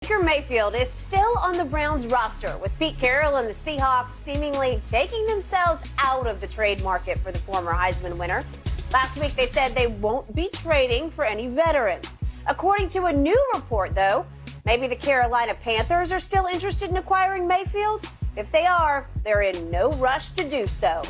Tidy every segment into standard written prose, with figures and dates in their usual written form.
Baker Mayfield is still on the Browns roster, with Pete Carroll and the Seahawks seemingly taking themselves out of the trade market for the former Heisman winner. Last week, they said they won't be trading for any veteran. According to a new report, though, maybe the Carolina Panthers are still interested in acquiring Mayfield. If they are, they're in no rush to do so.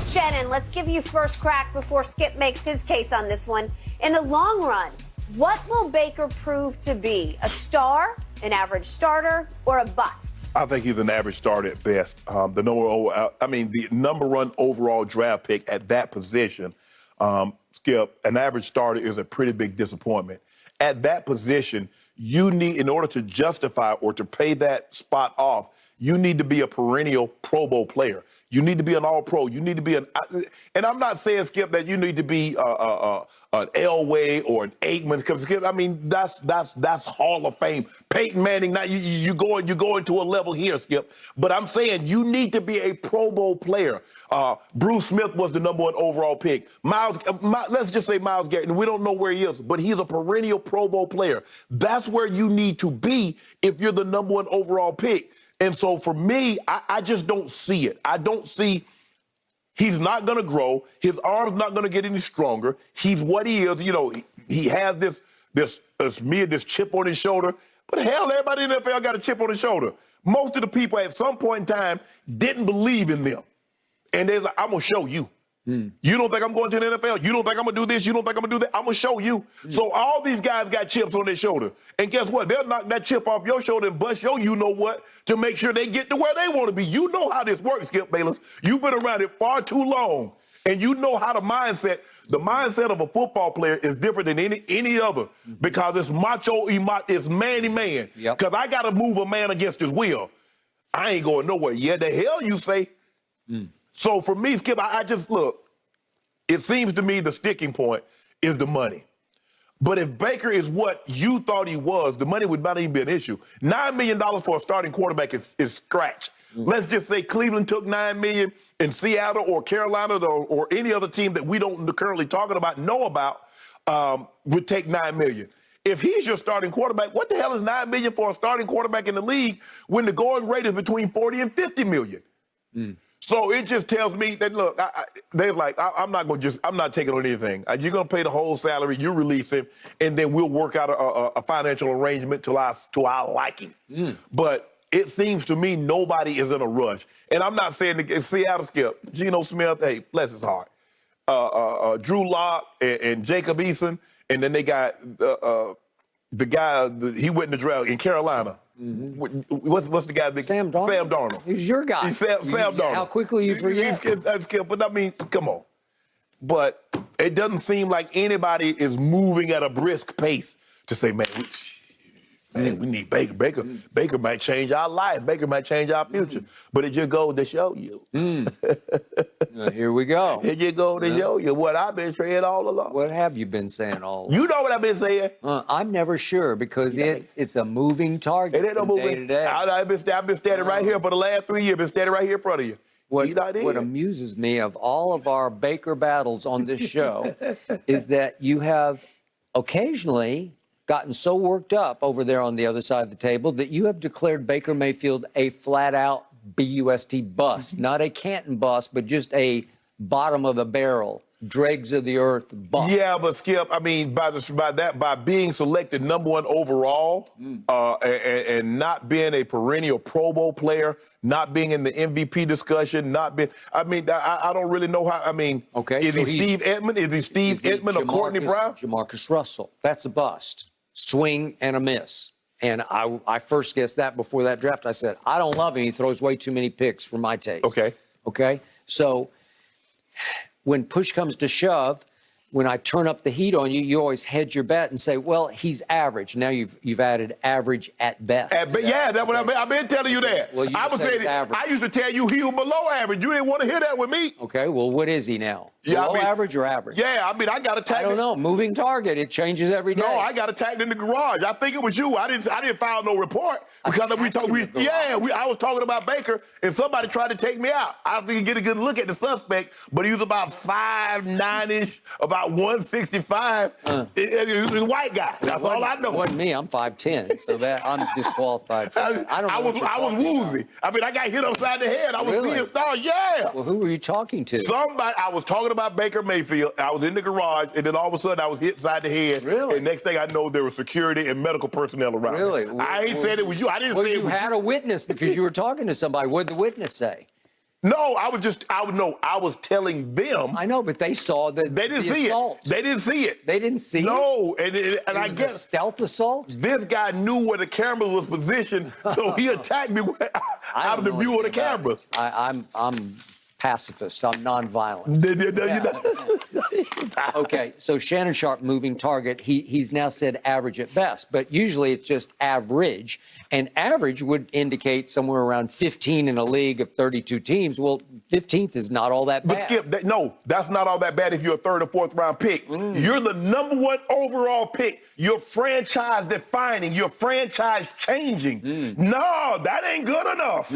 Shannon, let's give you first crack before Skip makes his case on this one. In the long run, what will Baker prove to be? A star, an average starter, or a bust? I think he's an average starter at best. The number one overall draft pick at that position, Skip, an average starter is a pretty big disappointment. At that position, you need, in order to justify or to pay that spot off, you need to be a perennial Pro Bowl player. You need to be an All-Pro. You need to be and I'm not saying, Skip, that you need to be an Elway or an Aikman. Skip, I mean, that's Hall of Fame. Peyton Manning. Now you go into a level here, Skip. But I'm saying you need to be a Pro Bowl player. Bruce Smith was the number one overall pick. Let's just say Myles Garrett, and we don't know where he is, but he's a perennial Pro Bowl player. That's where you need to be if you're the number one overall pick. And so for me, I just don't see it. I don't see he's not going to grow. His arm's not going to get any stronger. He's what he is. You know, he has this chip on his shoulder. But hell, everybody in the NFL got a chip on his shoulder. Most of the people at some point in time didn't believe in them. And they're like, I'm going to show you. You don't think I'm going to the NFL? You don't think I'm going to do this? You don't think I'm going to do that? I'm going to show you. So all these guys got chips on their shoulder. And guess what? They'll knock that chip off your shoulder and bust your you-know-what to make sure they get to where they want to be. You know how this works, Skip Bayless. You've been around it far too long. And you know how the mindset of a football player is different than any other because it's macho, it's man-to-man. Because I got to move a man against his will. I ain't going nowhere. Yeah, the hell you say. So for me, Skip, I just look, it seems to me the sticking point is the money. But if Baker is what you thought he was, the money would not even be an issue. $9 million for a starting quarterback is scratch. Let's just say Cleveland took $9 million and Seattle or Carolina or any other team that we don't currently know about would take $9 million. If he's your starting quarterback, what the hell is $9 million for a starting quarterback in the league when the going rate is between $40 and $50 million? So it just tells me that, look, they're like, I'm not taking on anything. You're going to pay the whole salary, you release him, and then we'll work out a financial arrangement to our liking. But it seems to me nobody is in a rush. And I'm not saying it's Seattle, Skip. Geno Smith, hey, bless his heart. Drew Lock and Jacob Eason, and then they got the guy, he went in the draft in Carolina. What's the guy? Sam Darnold. Sam Darnold. He's your guy. Sam Darnold. How quickly you forget. But I mean, come on. But it doesn't seem like anybody is moving at a brisk pace to say, man, we need Baker. Baker might change our life. Baker might change our future. But it just goes to show you. Here we go. Here you go to show you what I've been saying all along. What have you been saying all along? You know what I've been saying. I'm never sure because it's a moving target. It ain't no moving. Day to day. I've been standing right here for the last 3 years. Been standing right here in front of you. What amuses me of all of our Baker battles on this show is that you have occasionally gotten so worked up over there on the other side of the table that you have declared Baker Mayfield a flat-out BUST bust. Not a Canton bust, but just a bottom of the barrel, dregs of the earth bust. Yeah, but Skip, I mean, by being selected number one overall and not being a perennial Pro Bowl player, not being in the MVP discussion, I don't really know how. I mean, is he Steve Edmond? Is he Steve Edmond or Courtney Brown? Jamarcus Russell. That's a bust. Swing and a miss. And I first guessed that before that draft. I said, I don't love him. He throws way too many picks for my taste. Okay. So when push comes to shove, when I turn up the heat on you, you always hedge your bet and say, well, he's average. Now you've added average at best. That's what I've been telling you that. Well, I used to tell you he was below average. You didn't want to hear that with me. Okay, well, what is he now? Below average or average? Yeah, I got attacked. I don't know. Moving target. It changes every day. No, I got attacked in the garage. I think it was you. I didn't file no report because I was talking about Baker and somebody tried to take me out. I was going to get a good look at the suspect, but he was about 5'9"-ish, about about 165. It was a white guy. That's all I know. It wasn't me. I'm 5'10", so that I'm disqualified. For that. I don't know. I was woozy. I mean, I got hit upside the head. I was seeing stars. Yeah. Well, who were you talking to? Somebody. I was talking about Baker Mayfield. I was in the garage, and then all of a sudden I was hit side the head. Really? And next thing I know, there was security and medical personnel around. Really? Me. I ain't said it was you. I didn't say it was you. You had a witness because you were talking to somebody. What did the witness say? No, I was telling them. I know, but they saw the assault. They didn't see it. They didn't see it? No, and I was guess a stealth assault? This guy knew where the camera was positioned, so he attacked me out of the view of the cameras. I'm pacifist. I'm nonviolent. Okay, so Shannon Sharpe moving target. He's now said average at best, but usually it's just average. And average would indicate somewhere around 15 in a league of 32 teams. Well, 15th is not all that bad. But Skip, no, that's not all that bad if you're a third or fourth round pick. You're the #1 overall pick. You're franchise defining. You're franchise changing. No, that ain't good enough.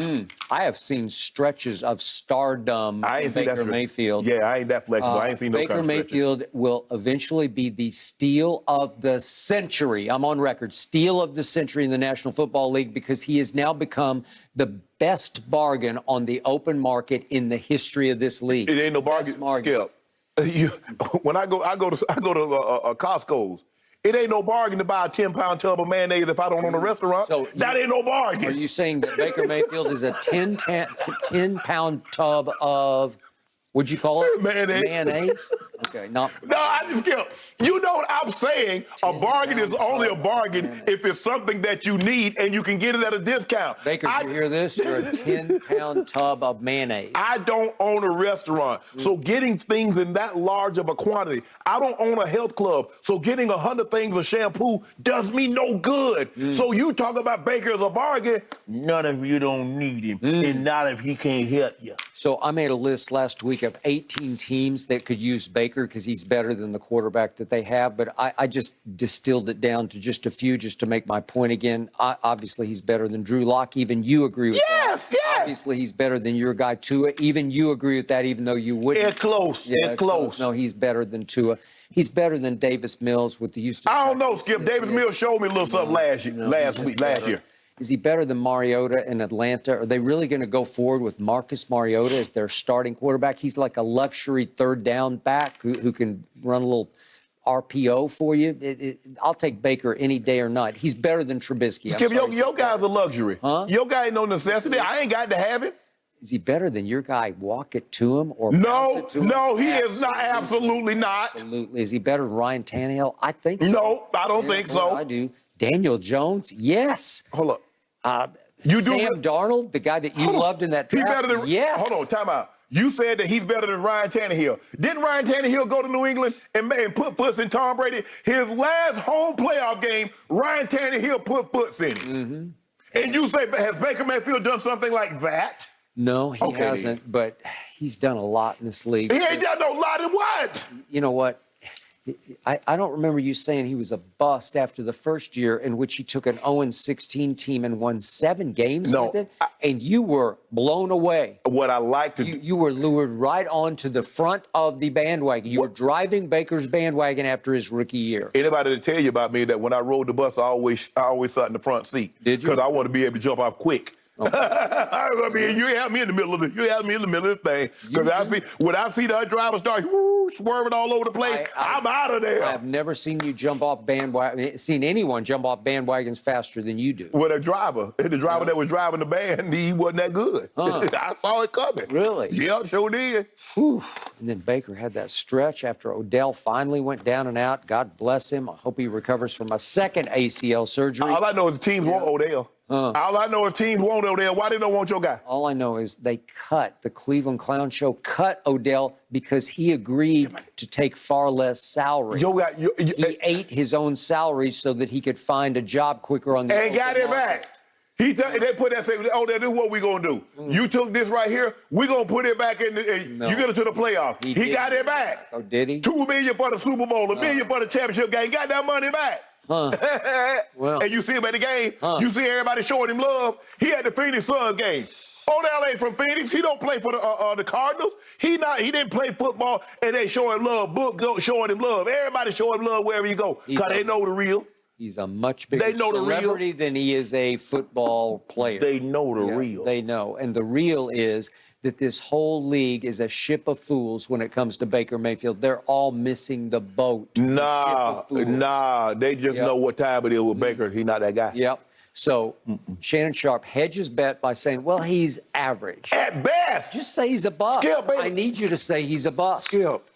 I have seen stretches of stardom I ain't seen Baker that Mayfield. Yeah, I ain't that flexible. I ain't seen no Baker kind of Mayfield will eventually be the steal of the century. I'm on record. Steal of the century in the National Football League because he has now become the best bargain on the open market in the history of this league. It ain't no bargain, Skip. When I go to Costco's. It ain't no bargain to buy a 10-pound tub of mayonnaise if I don't own a restaurant. So that ain't no bargain. Are you saying that Baker Mayfield is a 10-pound tub of, what'd you call it? Mayonnaise? Okay, no. No, I just Skip. You know what I'm saying? A bargain is only a bargain if it's something that you need and you can get it at a discount. Baker, did you hear this? You're a 10-pound tub of mayonnaise. I don't own a restaurant, so getting things in that large of a quantity. I don't own a health club, so getting 100 things of shampoo does me no good. So you talk about Baker as a bargain, none of you don't need him, and not if he can't help you. So I made a list last week of 18 teams that could use Baker because he's better than the quarterback that they have, but I just distilled it down to just a few just to make my point again. Obviously, he's better than Drew Lock. Even you agree with that. Yes. Obviously, he's better than your guy Tua. Even you agree with that, even though you wouldn't. It's close. Yeah, it's close. No, he's better than Tua. He's better than Davis Mills with the Houston I don't know, Texans. Skip. Davis Mills showed me a little something last year. Is he better than Mariota in Atlanta? Are they really going to go forward with Marcus Mariota as their starting quarterback? He's like a luxury third down back who can run a little RPO for you. I'll take Baker any day or night. He's better than Trubisky. Skip, your guy's a luxury. Huh? Your guy ain't no necessity. I ain't got to have him. Is he better than your guy? Walk it to him or bounce it to him? No, he is not. Absolutely not. Absolutely. Is he better than Ryan Tannehill? I think so. No, I don't think so. I do. Daniel Jones? Yes. Hold up. Sam Darnold, the guy that you loved in that draft? He better than, yes. Hold on, time out. You said that he's better than Ryan Tannehill. Didn't Ryan Tannehill go to New England and put foots in Tom Brady? His last home playoff game, Ryan Tannehill put foots in him. And you say, has Baker Mayfield done something like that? No, he hasn't, but he's done a lot in this league. He ain't done no lot in what? You know what? I don't remember you saying he was a bust after the first year in which he took an 0-16 team and won 7 games with it, and you were blown away. What I like to you were lured right onto the front of the bandwagon. You were driving Baker's bandwagon after his rookie year. Anybody to tell you about me that when I rode the bus, I always sat in the front seat. Did you? Because I want to be able to jump off quick. Okay. I mean, you have me in the middle of the this thing. Because when I see the driver start swerving all over the place, I'm out of there. I've never seen you jump off seen anyone jump off bandwagons faster than you do. Well, the driver that was driving the band, he wasn't that good. I saw it coming. Really? Yeah, sure did. Whew. And then Baker had that stretch after Odell finally went down and out. God bless him. I hope he recovers from a second ACL surgery. All I know is the teams want Odell. All I know is teams want Odell. Why they don't want your guy? All I know is the Cleveland Clown Show cut Odell because he agreed to take far less salary. He ate his own salary so that he could find a job quicker on the and got it back. They put that thing, this is what we going to do. You took this right here, we going to put it back in, you get it to the playoff. He got it back. Oh, did he? $2 million for the Super Bowl, $1 million for the championship game, got that money back. Well, and you see him at the game, you see everybody showing him love. He had the Phoenix Suns game. Odell ain't from Phoenix. He don't play for the Cardinals. He didn't play football, and they show him love. Book showing him love. Everybody show him love wherever you go, because they know the real. He's a much bigger celebrity than he is a football player. They know the real. They know. And the real is that this whole league is a ship of fools when it comes to Baker Mayfield. They're all missing the boat. Nah. They just know what time it is with Baker. He's not that guy. Yep. So Shannon Sharpe hedges bet by saying, well, he's average. At best. Just say he's a bust. Skip, baby. I need you to say he's a bust. Skip,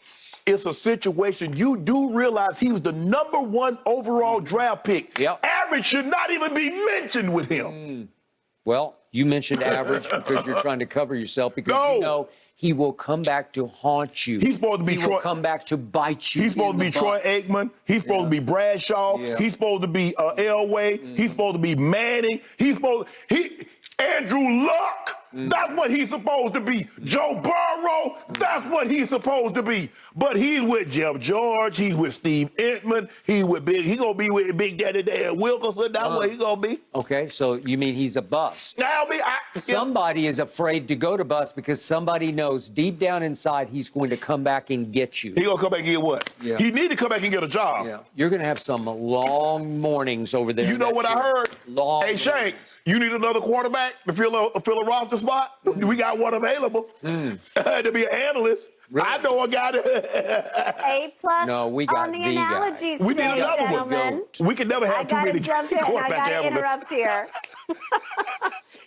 it's a situation. You do realize he was the #1 overall draft pick. Yep. Average should not even be mentioned with him. Well, you mentioned average because you're trying to cover yourself because you know he will come back to haunt you. He's supposed to be He will come back to bite you. He's supposed to be Troy Aikman. He's supposed to be Bradshaw. He's supposed to be Elway. He's supposed to be Manning. Andrew Luck. That's what he's supposed to be. Joe Burrow. That's what he's supposed to be. But he's with Jeff George. He's with Steve Entman. He gonna be with Big Daddy Dan Wilkerson. That's what he gonna be. Okay, so you mean he's a bust? Somebody is afraid to go to bust because somebody knows deep down inside he's going to come back and get you. He gonna come back and get what? Yeah. He need to come back and get a job. Yeah. You're gonna have some long mornings over there. You know what I heard? Long hey, Shanks, you need another quarterback to fill a roster spot? We got one available to be an analyst. Really? I know a guy that A+ no, we got on the analogies we today, need another gentlemen. one. We can never have too many I gotta jump in. I gotta interrupt here.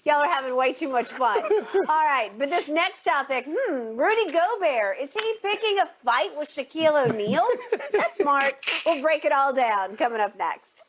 Y'all are having way too much fun. All right, but this next topic, Rudy Gobert, is he picking a fight with Shaquille O'Neal? That's smart. We'll break it all down coming up next.